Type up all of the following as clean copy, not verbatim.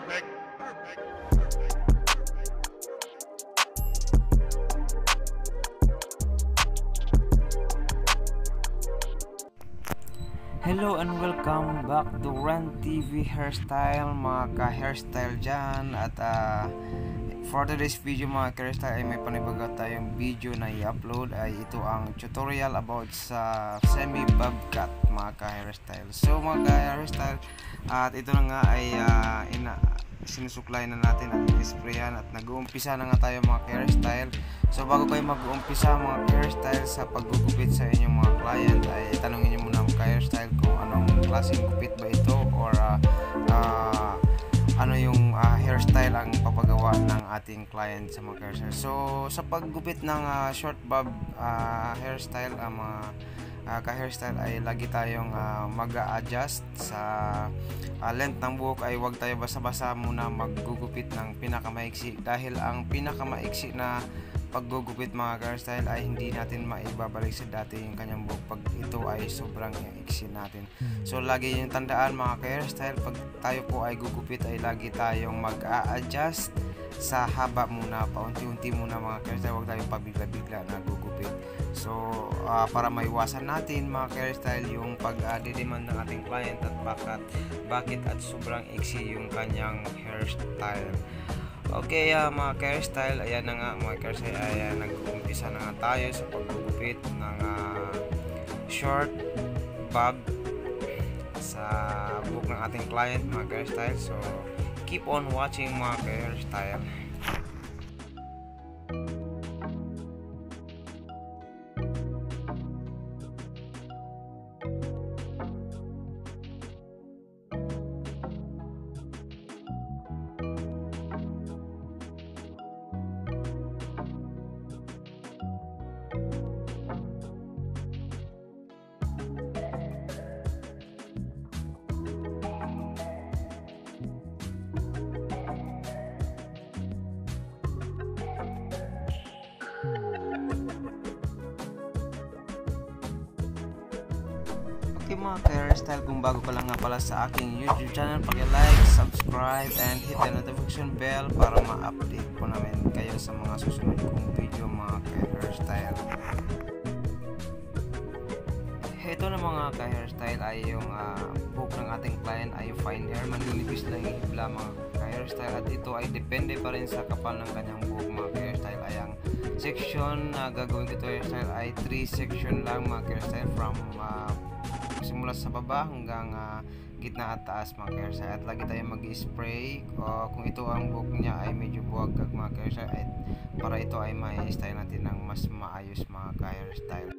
Hello and welcome back to Ren TV Hairstyle, mga ka-hairstyle dyan. At for today's video mga ka-hairstyle ay may panibaga tayong video na i-upload. Ay ito ang tutorial about sa semi-bob cut mga ka-hairstyle. So mga ka-hairstyle, at ito na nga ay sinusuklay na natin at isprayan at nag-uumpisa na nga tayo mga hairstyle. So bago kayo mag-uumpisa mga hairstyle sa paggugupit sa inyong mga client, ay tanongin niyo muna mga hairstyle kung anong klaseng gupit ba ito, or ano yung hairstyle ang papagawa ng ating client sa mga hairstyle. So sa paggupit ng short bob hairstyle, mga ka-hairstyle ay lagi tayong mag-a-adjust sa length ng buhok. Ay huwag tayo basta-basta muna maggugupit ng pinakamaiksi, dahil ang pinakamaiksi na paggugupit mga ka-hairstyle ay hindi natin maibabalik sa dati yung kanyang buhok pag ito ay sobrang iksi natin. So lagi yung tandaan mga ka-hairstyle, pag tayo po ay gugupit ay lagi tayong mag-a-adjust sa haba muna, paunti-unti muna mga ka-hairstyle, huwag tayong pabigla-bigla na gugupit. So para maiwasan natin mga hairstyle yung pag-demand ng ating client at bakit at sobrang iksi yung kanyang hairstyle. Okay mga hairstyle, ayan na nga mga hairstyle, ayan nag-uumpisa na nga tayo sa paggugupit ng short bob sa buhok ng ating client mga hairstyle. So keep on watching mga hairstyle. Okay mga hairstyle, kung bago ka lang nga pala sa aking YouTube channel, paki-like, subscribe, and hit the notification bell para ma-update po namin kayo sa mga susunod kong video mga hairstyle. Ito na mga hairstyle ay yung buhok ng ating client ay fine hair, manlilipis lang yung hibla mga hairstyle, at ito ay depende pa rin sa kapal ng kanyang buhok mga hairstyle. Ay ang section na gagawin ko ito hairstyle ay 3 section lang mga hairstyle, from simula sa baba hanggang gitna at taas mga hairstyle. At lagi tayo mag-spray kung ito ang buhok niya ay medyo buwagag mga hairstyle, para ito ay ma-style natin ng mas maayos mga hairstyle.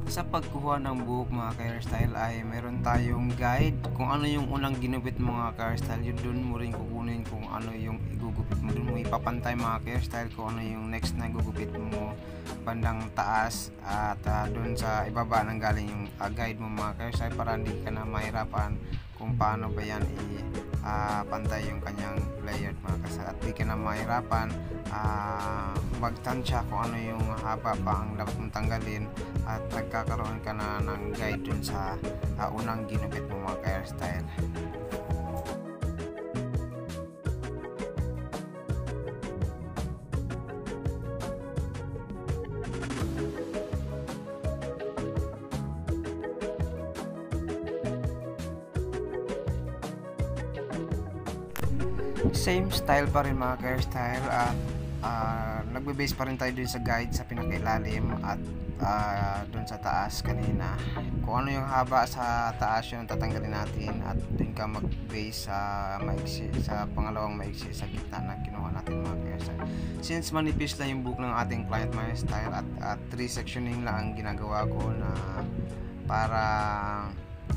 Sa pagkuha ng buhok mga hairstyle ay meron tayong guide kung ano yung unang ginupit mga hairstyle, yun dun mo rin kukunin kung ano yung igugupit mo, dun mo ipapantay mga hairstyle kung ano yung next na igugupit mo bandang taas, at dun sa ibaba nang galing yung guide mo mga hairstyle, para hindi ka na mahirapan kung paano ba yan pantay yung kanyang layered mga hairstyle, at di ka na mahirapan magtansya kung ano yung haba pa ang dapat mong tanggalin, at nagkakaroon ka na ng guide dun sa unang ginupit mo mga hairstyle. Same style pa rin mga hairstyle, at nagbe-base pa rin tayo dun sa guide sa pinakailalim, at dun sa taas kanina kung ano yung haba sa taas yun tatanggalin natin, at dun ka mag-base sa maiksi, sa pangalawang maiksi sa gitna na kinuha natin mga hairstyle. Since manipis lang yung buhok ng ating client mga hairstyle, at 3 sectioning lang ang ginagawa ko na para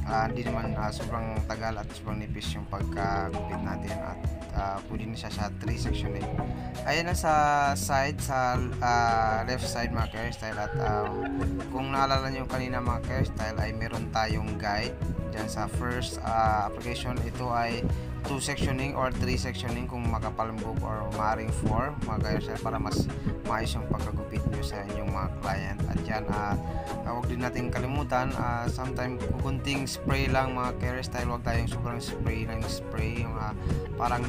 hindi naman sobrang tagal at sobrang nipis yung pagkagupit natin, at pwede na siya sa 3 sectioning. Ayan na sa side, sa left side mga hairstyle, at kung naalala nyo kanina mga hairstyle ay meron tayong guide dyan sa first application. Ito ay 2 sectioning or 3 sectioning kung makapal ang buhok, or maaaring 4 mga ka-hairstyle, para mas maayos yung pagkagupit nyo sa inyong mga client. At yan, huwag din natin kalimutan, sometimes kunting spray lang mga ka-hairstyle, huwag tayong sobrang spray ng spray, yung parang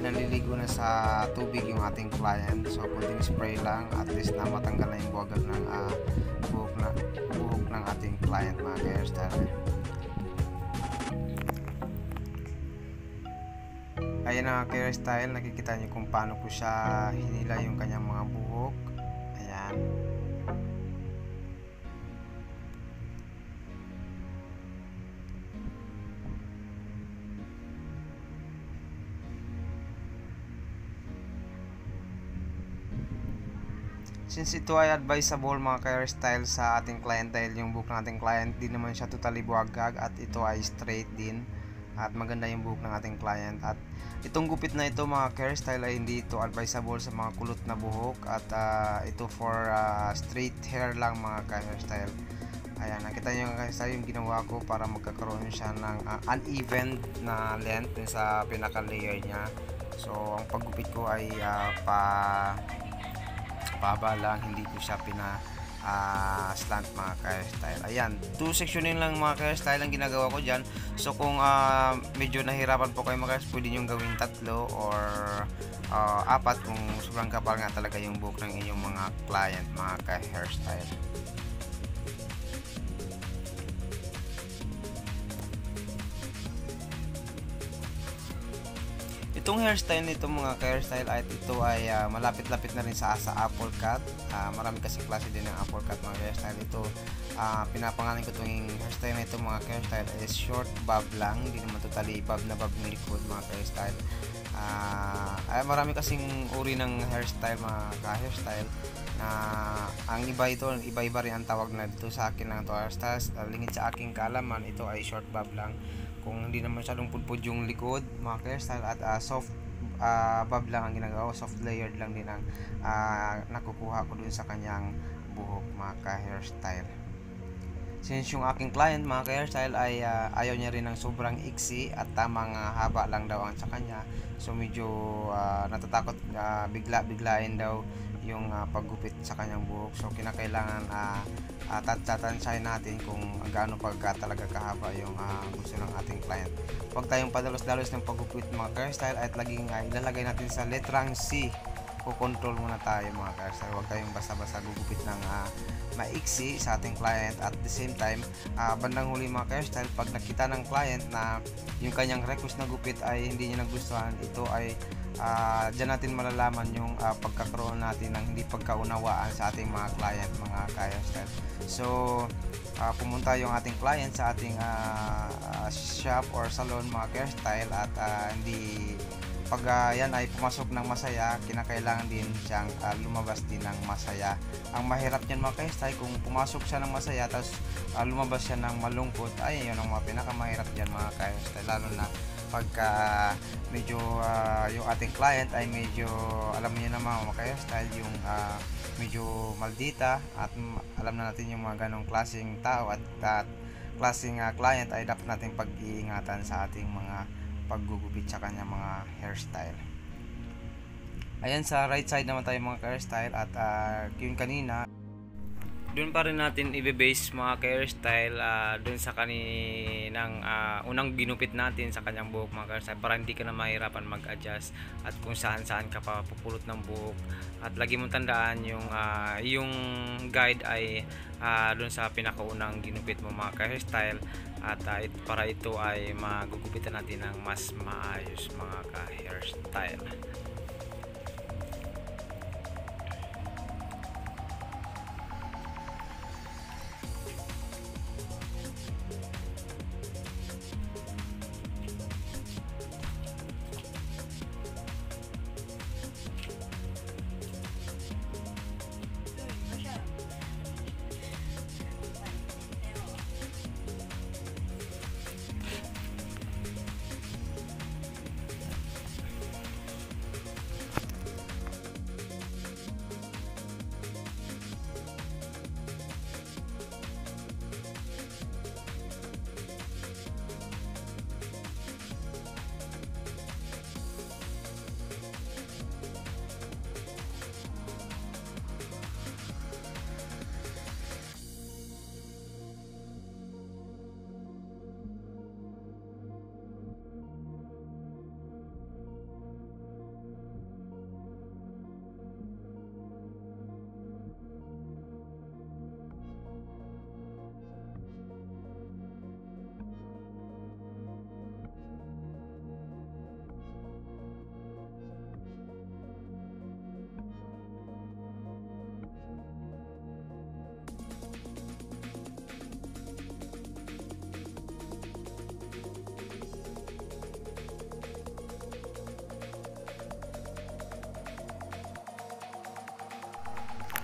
naliligo na sa tubig yung ating client. So kunting spray lang, at least na matanggal na yung buwagag ng buhok ng ating client mga ka-hairstyle. Ayan ang hairstyle, nakikita nyo kung paano ko siya hinila yung kanyang mga buhok. Ayan. Since ito ay advisable mga ka-hairstyle sa ating client, dahil yung buhok ng ating client di naman siya totally buwagag, at ito ay straight din, at maganda yung buhok ng ating client. At itong gupit na ito mga hairstyle ay hindi ito advisable sa mga kulot na buhok, at ito for straight hair lang mga hairstyle. Ayan, nakita nyo yung hairstyle yung ginawa ko para magkakaroon siya ng uneven na length sa pinaka layer niya. So ang paggupit ko ay pababa lang, hindi ko siya slant mga ka-hairstyle. Ayan, 2 sectioning lang mga ka-hairstyle ang ginagawa ko dyan. So kung medyo nahirapan po kayo mga ka-hairstyle, pwede nyo gawing 3 or 4 kung sobrang kapal nga talaga yung buhok ng inyong mga client mga ka-hairstyle. Itong hairstyle nito mga ka-hairstyle ay ito ay malapit-lapit na rin sa apple cut. Marami kasi klase din ng apple cut mga hairstyle. Ito pinapangalan ko itong hairstyle na ito mga hairstyle is short bob lang, hindi naman totally bob na bob ng likod mga hairstyle. Ay marami kasing uri ng hairstyle mga ka-hairstyle na ang iba-iba rin ang tawag na dito sa akin ng hairstyles. Lingid sa aking kaalaman, ito ay short bob lang, kung hindi naman masyadong pudpud yung likod mga hairstyle, at soft bob lang ang ginagawa, soft layered lang din ang nakukuha ko dun sa kanyang buhok mga hairstyle. Since yung aking client mga hairstyle ay ayaw niya rin ng sobrang iksi at tamang haba lang daw ang sa kanya, so medyo natatakot biglain daw yung paggupit sa kanyang buhok. So kinakailangan tatansyahin natin kung gaano talaga kahaba yung gusto ng ating client. Huwag tayong padalos-dalos ng paggupit mga hairstyle, at laging ilalagay natin sa letrang C. Kukontrol muna tayo mga hairstyle. Huwag tayong basta-basta gugupit ng maiksi sa ating client. At the same time, bandang huli mga hairstyle, pag nakita ng client na yung kanyang request na gupit ay hindi niya nagustuhan, ito ay dyan natin malalaman yung pagkakaroon natin ng hindi pagkaunawaan sa ating mga client mga hairstyle. So pumunta yung ating client sa ating shop or salon mga hairstyle, at hindi pag yan ay pumasok ng masaya, kinakailangan din siyang lumabas din ng masaya. Ang mahirap niyan mga hairstyle, kung pumasok siya ng masaya tapos lumabas siya ng malungkot, ay yun ang mga pinakamahirap diyan mga hairstyle, lalo na pagka medyo yung ating client ay medyo, alam niyo naman mga hairstyle, yung medyo maldita, at alam na natin yung mga ganong klaseng tao at klaseng client ay dapat natin pag-iingatan sa ating mga paggugupit sa kanya mga hairstyle. Ayan, sa right side naman tayo mga hairstyle, at yung kanina doon pa rin natin i-base mga hairstyle doon sa kaninang unang ginupit natin sa kanyang buhok mga hairstyle, para hindi ka na mahirapan mag-adjust at kung saan-saan ka pa pupulot ng buhok. At lagi mong tandaan yung guide ay doon sa pinakaunang ginupit mo mga hairstyle, at para ito ay magugupitan natin ng mas maayos mga hairstyle.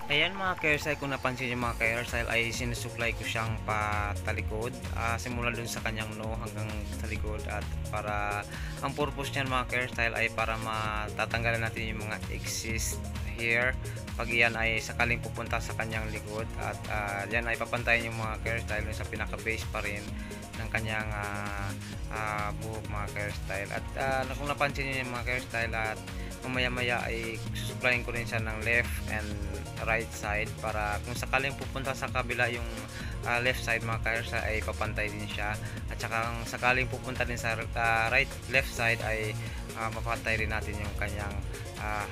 Ayan mga ka-hairstyle, kung napansin nyo mga ka-hairstyle ay sinusuklay ko siyang patalikod, simula dun sa kanyang no hanggang sa likod, at para ang purpose niyan mga ka-hairstyle ay para matatanggalan natin yung mga excess hair pag yan ay sakaling pupunta sa kanyang likod, at yan ay papantayin yung mga ka-hairstyle sa pinaka base pa rin ng kanyang buhok mga ka-hairstyle. At kung napansin nyo yung mga ka-hairstyle, at mamaya maya ay susuplayin ko rin siya ng left and right side para kung sakaling pupunta sa kabila yung left side mga ka-hairstyle ay papantay din siya, at saka kung sakaling pupunta din sa left side ay mapatay rin natin yung kanyang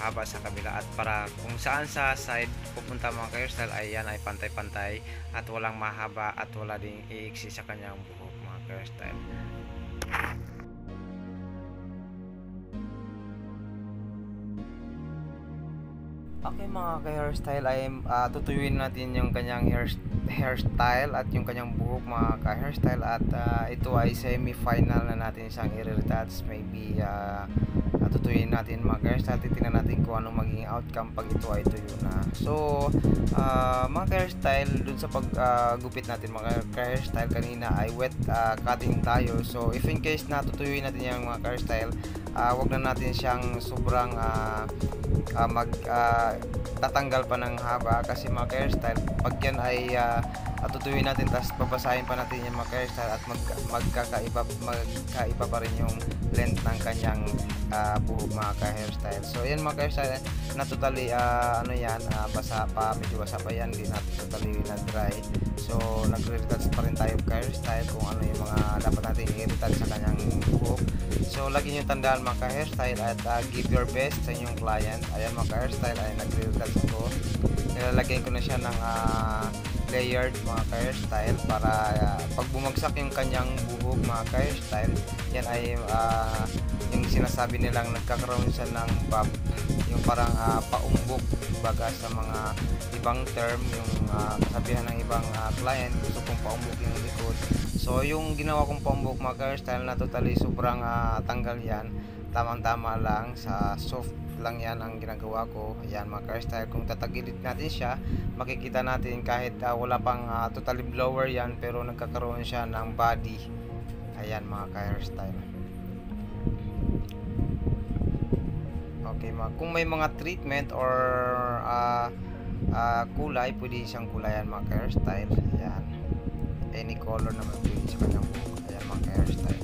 haba sa kabila, at para kung saan sa side pupunta mga ka-hairstyle ay yan ay pantay-pantay at walang mahaba at wala ding iiksi sa kanyang buhok mga ka-hairstyle. Okay mga ka-hairstyle, ay tutuyuin natin yung kanyang hairstyle at yung kanyang buhok mga ka-hairstyle, at ito ay semi-final na natin siyang i-retouch. Maybe tutuyuin natin mga ka-hairstyle, titingnan natin kung anong magiging outcome pag ito ay tuyo na. So mga ka-hairstyle, dun sa paggupit natin mga ka-hairstyle kanina ay wet cutting tayo. So if in case na tutuyuin natin yung mga ka-hairstyle, wag na natin siyang sobrang tatanggal pa ng haba, kasi mga ka-hairstyle pag yan ay tutuyuin natin tapos babasahin pa natin yung mga ka-hairstyle at magkaiba pa rin yung length ng kanyang buhok mga ka-hairstyle. So yan mga ka-hairstyle, na totally basa pa, medyo basa pa yan, hindi na totally na dry. So nagre-retouch pa rin tayo ka-hairstyle kung ano yung mga dapat natin i-retouch sa kanyang buhok. So lagi nyo tandaan mga ka-hairstyle, at give your best sa inyong client. Ayan mga ka-hairstyle, ay nagre-retouch ako, nilalagay ko na siya ng layered mga ka-hairstyle para pag bumagsak yung kanyang buhok mga ka-hairstyle, yan ay yung sinasabi nilang nagkakaroon siya ng bob, yung parang paumbok baga sa mga ibang term, yung kasabihan ng ibang client, gusto kong paumbok yung likod. So yung ginawa kong paumbok mga ka-hairstyle, na totally sobrang tanggal yan, tamang-tama lang, sa soft lang yan ang ginagawa ko. Ayan mga ka-hairstyle, kung tatagilid natin siya, makikita natin kahit wala pang totally blower yan, pero nagkakaroon siya ng body. Ayan mga ka-hairstyle. Okay, kung may mga treatment or kulay, pwede siyang kulayan mga ka-hairstyle. Ayan, any color naman pwede sa kanyang buhok. Ayan mga ka-hairstyle.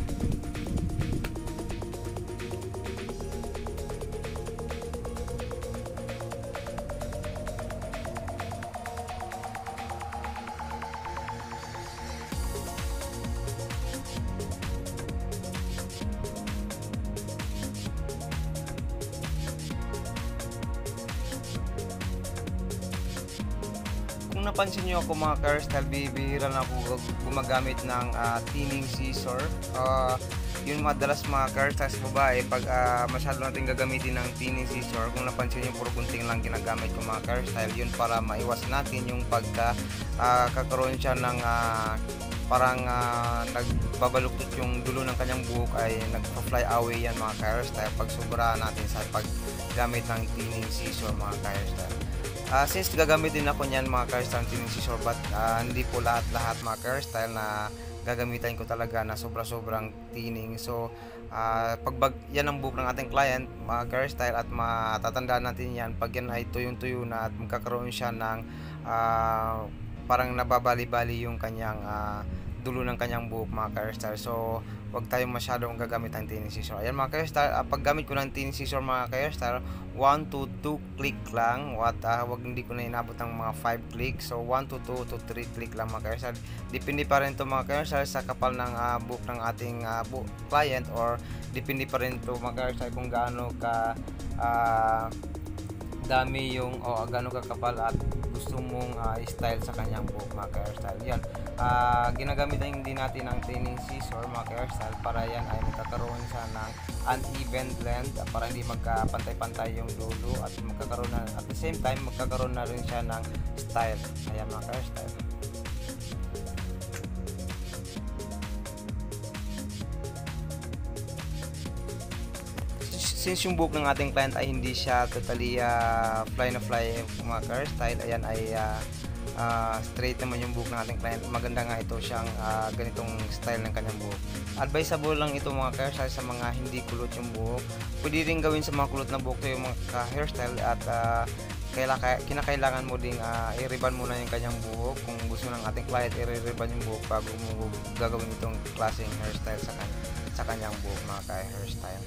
Kung napansin nyo ako mga ka-hairstyle, bibihira na ako gumagamit ng thinning scissor. Yun madalas mga ka-hairstyle sa babae, pag masyado natin gagamitin ng thinning scissor, kung napansin nyo puro gunting lang ginagamit ko mga ka-hairstyle, yun para maiwas natin yung kakaroon siya ng parang nagbabaluktot yung dulo ng kanyang buhok, ay nagpa-fly away yan mga ka-hairstyle pag sobra natin sa paggamit ng thinning scissor mga ka-hairstyle. Since gagamitin ako niyan mga ka-hairstyle thinning scissor, but hindi po lahat mga ka-hairstyle na gagamitan ko talaga na sobrang thinning. So yan ang buhok ng ating client mga ka-hairstyle, at matatandaan natin yan pag yan ay tuyong-tuyo na at magkakaroon siya ng parang nababali-bali yung kanyang dulo ng kanyang buhok mga ka-hairstyle. So wag tayong masyadong gagamit ng thinning scissor. Ayan mga ka-hairstyle, paggamit ko ng thinning scissor mga ka-hairstyle, 1 to 2 click lang, wag hindi ko na inabot ng mga 5 click. So 1 to 2 to 3 click lang mga ka-hairstyle. Depende pa rin to mga ka-hairstyle sa kapal ng buhok ng ating client, or depende pa rin to mga ka-hairstyle kung gaano ka dami yung gaano kakapal at gusto mong style sa kanyang buhok mga ka-hairstyle. Yan, ginagamit din natin ang thinning scissor mga ka-hairstyle para yan ay magkakaroon siya ng uneven length, para hindi magkapantay-pantay yung dulo, at magkakaroon na, at the same time magkakaroon na rin siya ng style. Ayan mga ka-hairstyle. since yung buhok ng ating client ay hindi siya totally fly na fly mga ka-hairstyle, ayan ay straight naman yung buhok ng ating client. Maganda nga ito siyang ganitong style ng kanyang buhok. Advisable lang ito mga ka-hairstyle sa mga hindi kulot yung buhok. Pwede rin gawin sa mga kulot na buhok yung mga ka-hairstyle, at kinakailangan mo ding i-ribbon muna yung kanyang buhok kung gusto ng ating client i-ribbon yung buhok bago mo gagawin itong klaseng hairstyle sa kanyang buhok mga ka-hairstyle.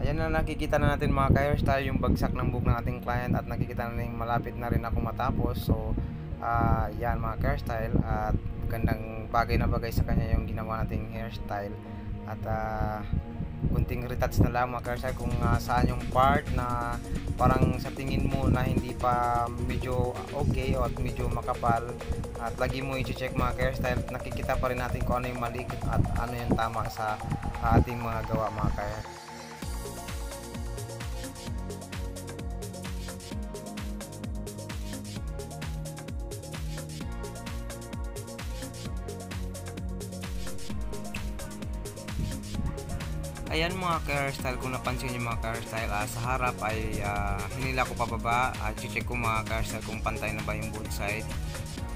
Ayan na, nakikita na natin mga ka-hairstyle yung bagsak ng buhok ng ating client, at nakikita na rin malapit na rin ako matapos. So yan mga ka-hairstyle, at gandang bagay na bagay sa kanya yung ginawa nating hairstyle. At kunting retouch na lang mga ka-hairstyle kung saan yung part na parang sa tingin mo na hindi pa medyo okay o at medyo makapal, at lagi mo i-check mga ka-hairstyle. Nakikita pa rin natin kung ano yung mali at ano yung tama sa ating mga gawa mga ka-hairstyle. Ayan mga ka-hairstyle, kung napansin nyo mga ka-hairstyle, sa harap ay hinila ko pababa, check ko mga ka-hairstyle kung pantay na ba yung both side.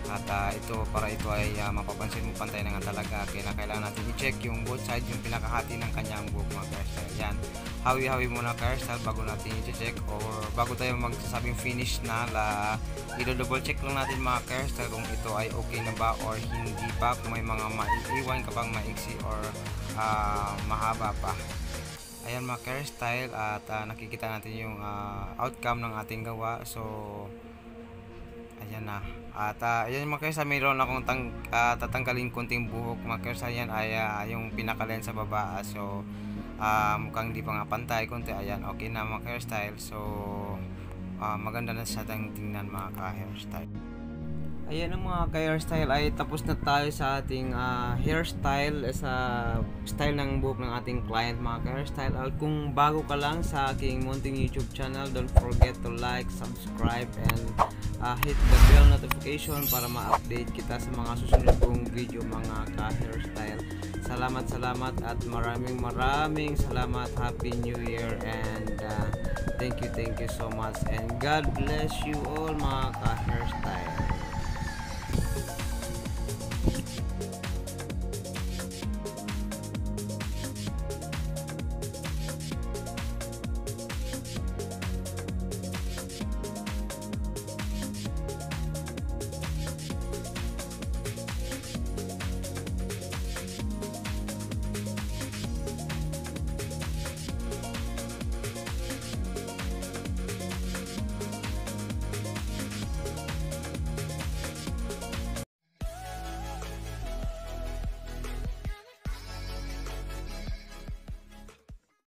At ito, para ito ay mapapansin mo pantay na nga talaga, kaya kailangan natin i-check yung both side, yung pinakahati ng kanyang buhok mga ka-hairstyle. Yan, hawi-hawi muna ka-hairstyle bago natin i-check, or bago tayo magsasabing finish na, i-double check lang natin mga ka-hairstyle kung ito ay okay na ba or hindi pa, kung may mga maiiwan ka bang maiksi or mahaba pa. Ayan mga ka-hairstyle, at nakikita natin yung outcome ng ating gawa. So ayan na, at ayan mga ka-hairstyle, mayroon akong tatanggalin konting buhok mga ka-hairstyle. Yan ay yung pinaka-len sa baba. So mukhang hindi pa nga pantay konti. Ayan, okay na mga ka-hairstyle. So maganda na siya tingnan mga ka-hairstyle. Ayan ang mga ka-hairstyle, ay tapos na tayo sa ating hairstyle sa style ng buhok ng ating client mga ka-hairstyle. At kung bago ka lang sa aking munting YouTube channel, don't forget to like, subscribe, and hit the bell notification para ma-update kita sa mga susunod kong video mga ka-hairstyle. Salamat at maraming salamat. Happy New Year, and thank you so much, and God bless you all mga ka-hairstyle.